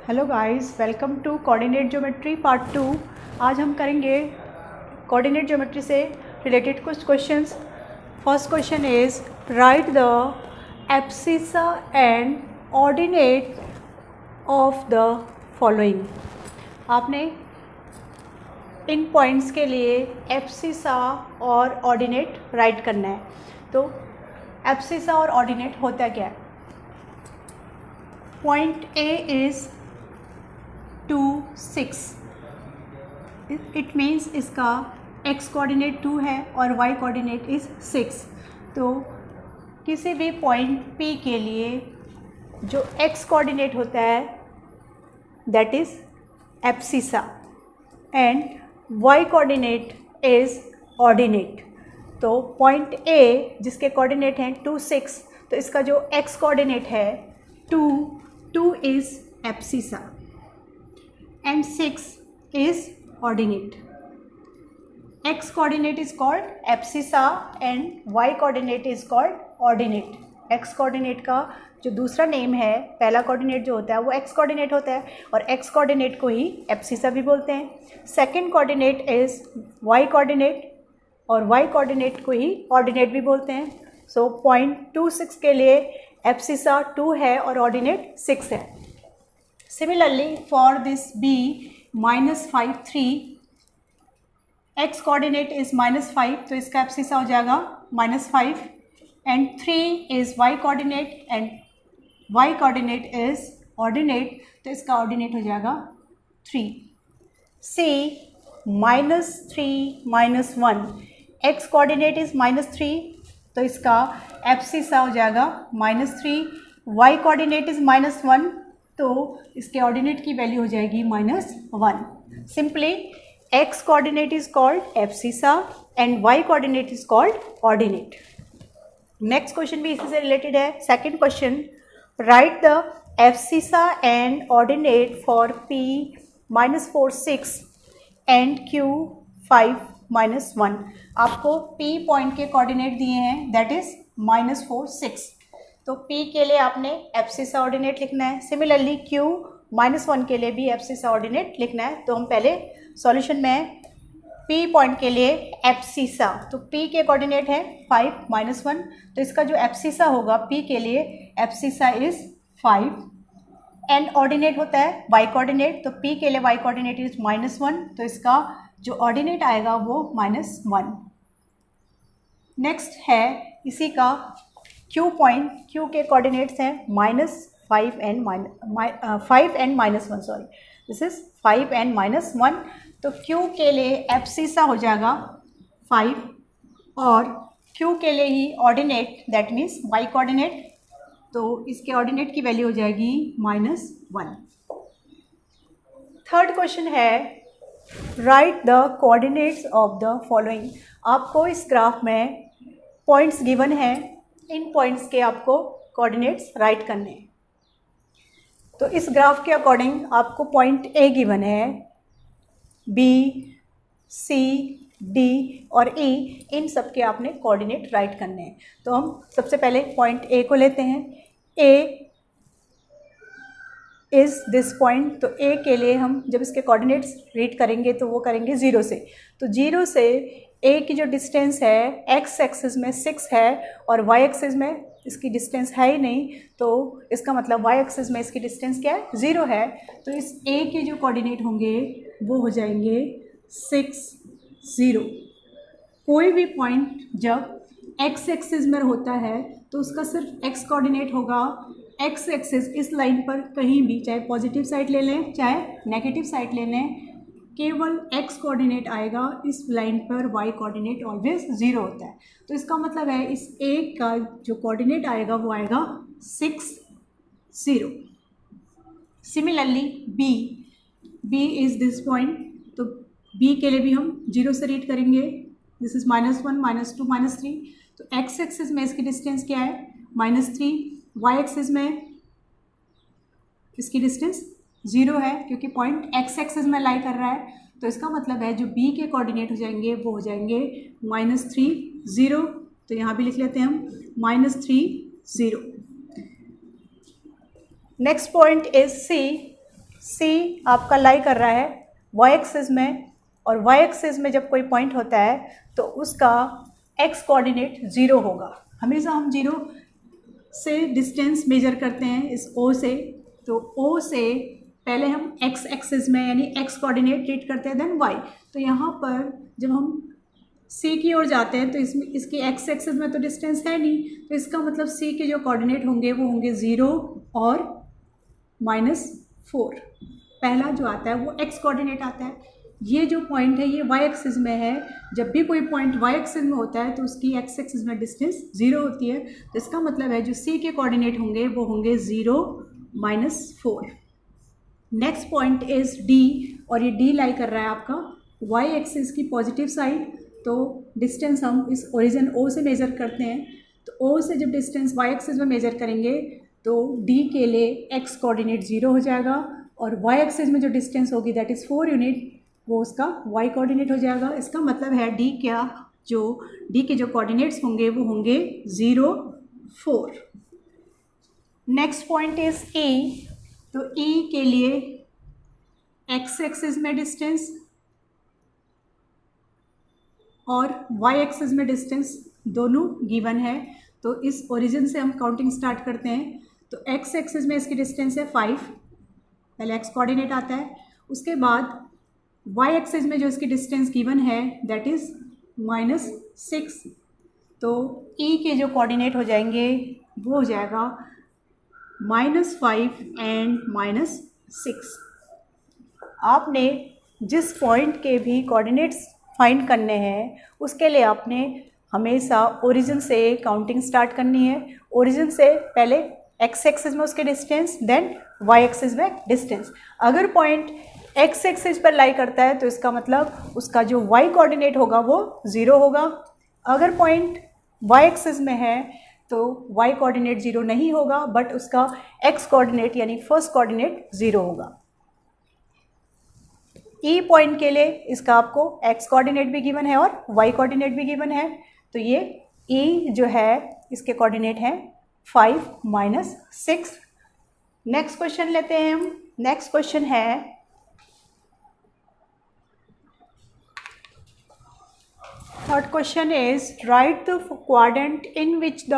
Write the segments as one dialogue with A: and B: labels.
A: Hello guys, welcome to coordinate geometry part 2। आज हम करेंगे कोऑर्डिनेट ज्योमेट्री से रिलेटेड कुछ questions. First question is write the abscissa and ordinate of the following. आपने इन points के लिए एब्सिसा और ऑर्डिनेट राइट करना है। तो एब्सिसा और ऑर्डिनेट होता क्या है? Point A is 2, 6। It means इसका x कोऑर्डिनेट 2 है और y कोऑर्डिनेट इज़ 6। तो किसी भी पॉइंट P के लिए जो x कोऑर्डिनेट होता है that is abscissa and y coordinate is ordinate. तो पॉइंट A जिसके कोऑर्डिनेट हैं 2, 6, तो इसका जो x कोऑर्डिनेट है 2 is abscissa and 6 is ordinate. X coordinate is called abscissa and y coordinate is called ordinate. X coordinate का जो दूसरा नेम है, पहला कोऑर्डिनेट जो होता है वो x कोऑर्डिनेट होता है और x कोऑर्डिनेट को ही एब्सिसा भी बोलते हैं। Second coordinate is y coordinate और y कोऑर्डिनेट को ही ऑर्डिनेट भी बोलते हैं। सो पॉइंट 2, 6 के लिए एब्सिसा 2 है और ऑर्डिनेट 6 है। Similarly, for this B -5, 3, x coordinate is -5, तो इसका एब्सिसा हो जाएगा -5 and 3 is y coordinate and y coordinate is ordinate, तो इसका ऑर्डिनेट हो जाएगा 3। C -3, -1, x coordinate is -3, तो इसका एब्सिसा हो जाएगा -3, y coordinate is -1, तो इसके ऑर्डिनेट की वैल्यू हो जाएगी -1। Simply x coordinate is called abscissa and y coordinate is called ordinate. Next question भी इसी से रिलेटेड है। Second question, right the abscissa and ordinate for p -4, 6 and q 5 -1। आपको p पॉइंट के कोऑर्डिनेट दिए हैं दैट इज -4, 6, तो P के लिए आपने एब्सिसा ऑर्डिनेट लिखना है। सिमिलरली Q -1 के लिए भी एब्सिसा ऑर्डिनेट लिखना है। तो हम पहले सॉल्यूशन में P पॉइंट के लिए एब्सिसा, तो P के कोऑर्डिनेट है 5 -1, तो इसका जो एब्सिसा होगा P के लिए एब्सिसा इज 5 एंड ऑर्डिनेट होता है y कोऑर्डिनेट, तो P के लिए y कोऑर्डिनेट इज -1, तो इसका जो ऑर्डिनेट आएगा वो -1। नेक्स्ट है इसी का Q पॉइंट, Q के कोऑर्डिनेट्स हैं -5 and -1, sorry this is 5 and -1, तो Q के लिए एब्सिसा हो जाएगा 5 और Q के लिए ही ordinate that means y coordinate, तो इसके ऑर्डिनेट की वैल्यू हो जाएगी -1। थर्ड क्वेश्चन है write the coordinates of the following. आपको इस ग्राफ में पॉइंट्स गिवन हैं, इन पॉइंट्स के आपको कोऑर्डिनेट्स राइट करने हैं। तो इस ग्राफ के अकॉर्डिंग आपको पॉइंट ए गिवन है, बी, सी, डी और ई, इन सब के आपने कोऑर्डिनेट राइट करने हैं। तो हम सबसे पहले पॉइंट ए को लेते हैं। ए इज़ दिस पॉइंट, तो ए के लिए हम जब इसके कोऑर्डिनेट्स रीड करेंगे तो वो करेंगे 0 से। तो 0 से ए की जो डिस्टेंस है एक्स एक्सिस में 6 है और वाई एक्सिस में इसकी डिस्टेंस है ही नहीं, तो इसका मतलब वाई एक्सिस में इसकी डिस्टेंस क्या है, 0 है। तो इस ए के जो कोऑर्डिनेट होंगे वो हो जाएंगे 6, 0। कोई भी पॉइंट जब एक्स एक्सिस में होता है तो उसका सिर्फ एक्स कोऑर्डिनेट होगा। एक्स एक्सिस इस लाइन पर कहीं भी, चाहे पॉजिटिव साइड ले लें चाहे नेगेटिव साइड ले लें, केवल x कोऑर्डिनेट आएगा। इस लाइन पर y कोऑर्डिनेट ऑलवेज 0 होता है। तो इसका मतलब है इस a का जो कोऑर्डिनेट आएगा वो आएगा 6, 0। Similarly b is this point, तो b के लिए भी हम 0 से रीड करेंगे। दिस इज़ -1, -2, -3, तो x एक्सिस में इसकी डिस्टेंस क्या है -3, y एक्सिस में इसकी डिस्टेंस 0 है क्योंकि पॉइंट x एक्सिस में लाई कर रहा है। तो इसका मतलब है जो b के कोऑर्डिनेट हो जाएंगे वो हो जाएंगे -3, 0, तो यहाँ भी लिख लेते हैं हम -3, 0। Next point is C. C आपका लाई कर रहा है वाई एक्सिस में, और वाई एक्सिस में जब कोई पॉइंट होता है तो उसका एक्स कोऑर्डिनेट 0 होगा। हमेशा हम 0 से डिस्टेंस मेजर करते हैं इस ओ से, तो ओ से पहले हम एक्स एक्सिस में यानी एक्स कोऑर्डिनेट ट्रीट करते हैं, देन वाई। तो यहाँ पर जब हम सी की ओर जाते हैं तो इसमें इसकी एक्स एक्सिस में तो डिस्टेंस है नहीं, तो इसका मतलब सी के जो कोऑर्डिनेट होंगे वो होंगे 0 और -4। पहला जो आता है वो एक्स कोऑर्डिनेट आता है। ये जो पॉइंट है ये वाई एक्सिस में है। जब भी कोई पॉइंट वाई एक्सिस में होता है तो उसकी एक्स एक्सिस में डिस्टेंस 0 होती है, तो इसका मतलब है जो सी के कोऑर्डिनेट होंगे वो होंगे 0 -4। नेक्स्ट पॉइंट इज डी, और ये डी लाई कर रहा है आपका वाई एक्सिस की पॉजिटिव साइड। तो डिस्टेंस हम इस ओरिजिन ओ से मेज़र करते हैं, तो ओ से जब डिस्टेंस वाई एक्सिस में मेज़र करेंगे तो डी के लिए एक्स कोऑर्डिनेट 0 हो जाएगा, और वाई एक्सिस में जो डिस्टेंस होगी दैट इज़ 4 यूनिट, वो उसका वाई कोऑर्डिनेट हो जाएगा। इसका मतलब है डी के जो कोऑर्डिनेट्स होंगे वो होंगे 0 4। नेक्स्ट पॉइंट इज ई। तो ई के लिए एक्स एक्सिस में डिस्टेंस और वाई एक्सिस में डिस्टेंस दोनों गिवन है, तो इस ओरिजिन से हम काउंटिंग स्टार्ट करते हैं। तो एक्स एक्सिस में इसकी डिस्टेंस है 5, पहले एक्स कोऑर्डिनेट आता है। उसके बाद वाई एक्सिस में जो इसकी डिस्टेंस गिवन है दैट इज़ -6। तो ई के जो कोऑर्डिनेट हो जाएंगे वो हो जाएगा -5 एंड -6। आपने जिस पॉइंट के भी कोऑर्डिनेट्स फाइंड करने हैं उसके लिए आपने हमेशा ओरिजिन से काउंटिंग स्टार्ट करनी है। ओरिजिन से पहले एक्स एक्सिस में उसके डिस्टेंस, देन वाई एक्सिस में डिस्टेंस। अगर पॉइंट एक्स एक्सिस पर लाई करता है तो इसका मतलब उसका जो वाई कोऑर्डिनेट होगा वो 0 होगा। अगर पॉइंट वाई एक्सिस में है तो वाई कोऑर्डिनेट 0 नहीं होगा, बट उसका एक्स कोऑर्डिनेट यानी फर्स्ट कोऑर्डिनेट 0 होगा। ई पॉइंट के लिए इसका आपको एक्स कोऑर्डिनेट भी गिवन है और वाई कोऑर्डिनेट भी गिवन है, तो ये ई जो है इसके कोऑर्डिनेट हैं 5 -6। नेक्स्ट क्वेश्चन लेते हैं हम। नेक्स्ट क्वेश्चन है third question is write the quadrant in which the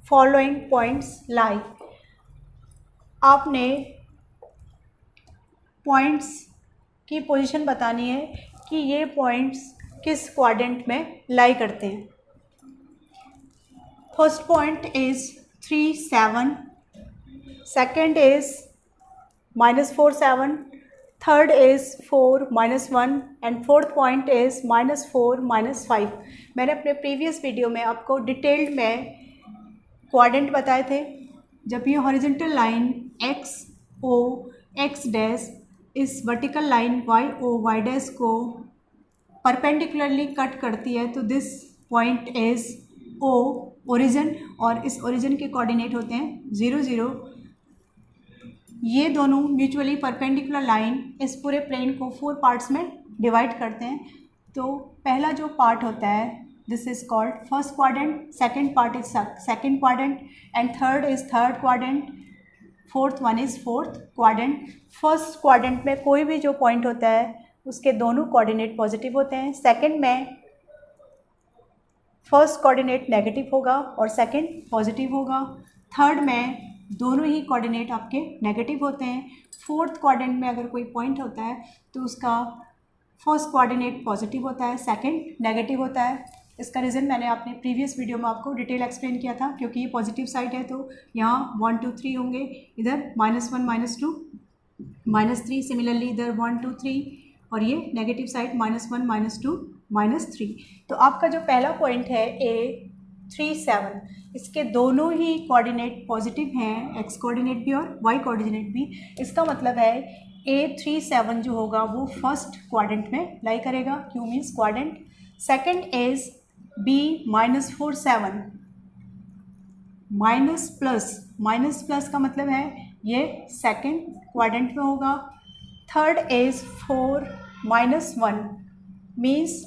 A: following points लाई। आपने पॉइंट्स की पोजीशन बतानी है कि ये पॉइंट्स किस क्वाड्रेंट में लाई करते हैं। First point is 3 7, second is -4 7, third is 4 -1 and fourth point is -4 -5। मैंने अपने प्रीवियस वीडियो में आपको डिटेल्ड में क्वाड्रेंट बताए थे। जब ये horizontal line X O X dash इस vertical line Y O Y dash को परपेंडिकुलरली कट करती है तो this point is O origin, और इस ओरिजिन के कोऑर्डिनेट होते हैं 0 0। ये दोनों म्यूचुअली परपेंडिकुलर लाइन इस पूरे प्लेन को 4 पार्ट्स में डिवाइड करते हैं। तो पहला जो पार्ट होता है this is called first quadrant, second part is second quadrant and third is third quadrant, fourth one is fourth quadrant. First quadrant में कोई भी जो पॉइंट होता है उसके दोनों कोऑर्डिनेट पॉजिटिव होते हैं। सेकंड में फर्स्ट कोऑर्डिनेट नेगेटिव होगा और सेकंड पॉजिटिव होगा। थर्ड में दोनों ही कोऑर्डिनेट आपके नेगेटिव होते हैं। फोर्थ क्वाड्रेंट में अगर कोई पॉइंट होता है तो उसका फर्स्ट कोऑर्डिनेट पॉजिटिव होता है, सेकंड नेगेटिव होता है। इसका रीज़न मैंने अपने प्रीवियस वीडियो में आपको डिटेल एक्सप्लेन किया था, क्योंकि ये पॉजिटिव साइड है तो यहाँ 1 2 3 होंगे, इधर -1 -2 -3, सिमिलरली इधर 1 2 3, और ये नेगेटिव साइड -1 -2 -3। तो आपका जो पहला पॉइंट है A 3 7, इसके दोनों ही कोऑर्डिनेट पॉजिटिव हैं, एक्स कोऑर्डिनेट भी और वाई कोऑर्डिनेट भी। इसका मतलब है A 3 7 जो होगा वो फर्स्ट क्वाड्रेंट में लाई करेगा, Q means quadrant. Second is B -4 7, minus plus का मतलब है ये सेकंड क्वाड्रेंट में होगा। Third is 4 -1 means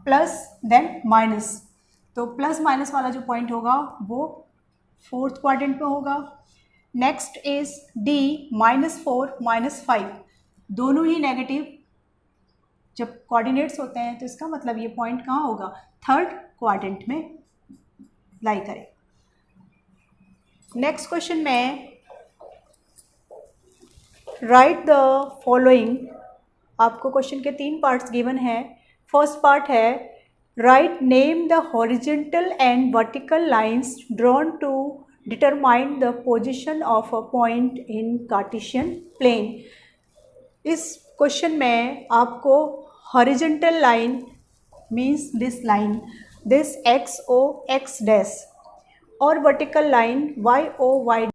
A: plus then minus, तो प्लस माइनस वाला जो पॉइंट होगा वो फोर्थ क्वाड्रेंट में होगा। नेक्स्ट इज D -4 -5, दोनों ही नेगेटिव जब कोऑर्डिनेट्स होते हैं तो इसका मतलब ये पॉइंट कहाँ होगा, थर्ड क्वाड्रेंट में लाई करें। नेक्स्ट क्वेश्चन में राइट द फॉलोइंग, आपको क्वेश्चन के 3 पार्ट्स गिवन है। फर्स्ट पार्ट है write name the horizontal and vertical lines drawn to determine the position of a point in Cartesian plane. इस question में आपको horizontal line means this line, this XO X dash, और vertical line YO Y